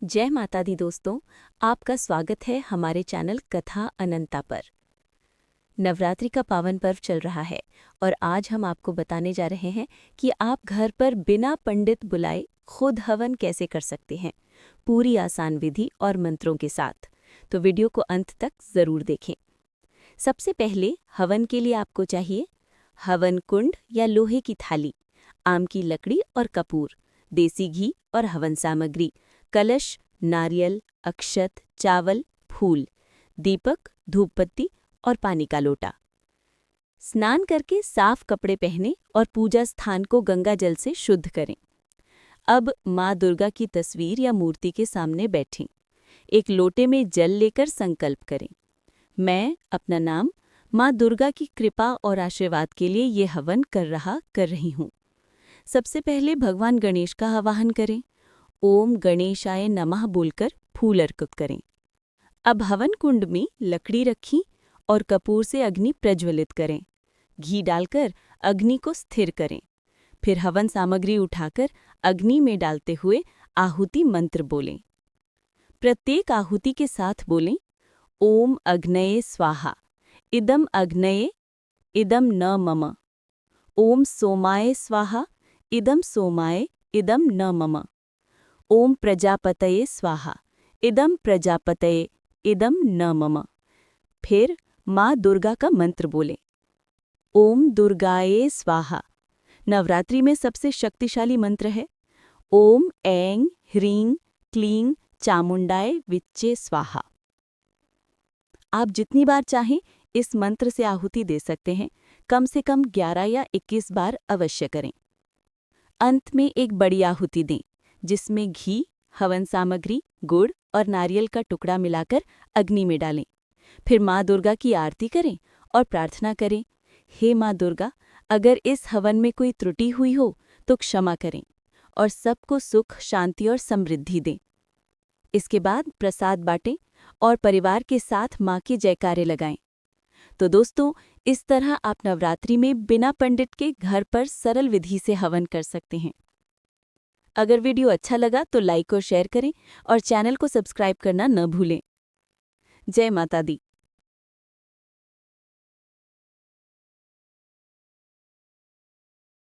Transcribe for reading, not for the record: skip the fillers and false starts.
जय माता दी दोस्तों, आपका स्वागत है हमारे चैनल कथा अनंता पर। नवरात्रि का पावन पर्व चल रहा है और आज हम आपको बताने जा रहे हैं कि आप घर पर बिना पंडित बुलाए खुद हवन कैसे कर सकते हैं, पूरी आसान विधि और मंत्रों के साथ। तो वीडियो को अंत तक ज़रूर देखें। सबसे पहले हवन के लिए आपको चाहिए हवन कुंड या लोहे की थाली, आम की लकड़ी और कपूर, देसी घी और हवन सामग्री, कलश, नारियल, अक्षत, चावल, फूल, दीपक, धूपबत्ती और पानी का लोटा। स्नान करके साफ कपड़े पहने और पूजा स्थान को गंगा जल से शुद्ध करें। अब माँ दुर्गा की तस्वीर या मूर्ति के सामने बैठें। एक लोटे में जल लेकर संकल्प करें, मैं अपना नाम माँ दुर्गा की कृपा और आशीर्वाद के लिए ये हवन कर रही हूँ। सबसे पहले भगवान गणेश का आवाहन करें। ओम गणेशाय नमः बोलकर फूल अर्पित करें। अब हवन कुंड में लकड़ी रखी और कपूर से अग्नि प्रज्वलित करें। घी डालकर अग्नि को स्थिर करें। फिर हवन सामग्री उठाकर अग्नि में डालते हुए आहुति मंत्र बोलें। प्रत्येक आहुति के साथ बोलें, ओम अग्नये स्वाहा, इदम अग्नये, इदम न मम। ओम सोमाय स्वाहा, इदम सोमाय, इदम न मम। ओम प्रजापतये स्वाहा, इदम प्रजापतये, इदम न मम। फिर माँ दुर्गा का मंत्र बोलें, ओम दुर्गाये स्वाहा। नवरात्रि में सबसे शक्तिशाली मंत्र है। ओम ऐं ह्रीं क्लीं चामुंडाय विच्चे स्वाहा। आप जितनी बार चाहें इस मंत्र से आहुति दे सकते हैं। कम से कम 11 या 21 बार अवश्य करें। अंत में एक बड़ी आहुति दें, जिसमें घी, हवन सामग्री, गुड़ और नारियल का टुकड़ा मिलाकर अग्नि में डालें। फिर माँ दुर्गा की आरती करें और प्रार्थना करें, हे माँ दुर्गा, अगर इस हवन में कोई त्रुटि हुई हो तो क्षमा करें और सबको सुख, शांति और समृद्धि दें। इसके बाद प्रसाद बांटें और परिवार के साथ माँ के जयकारे लगाएं। तो दोस्तों, इस तरह आप नवरात्रि में बिना पंडित के घर पर सरल विधि से हवन कर सकते हैं। अगर वीडियो अच्छा लगा तो लाइक और शेयर करें और चैनल को सब्सक्राइब करना न भूलें। जय माता दी।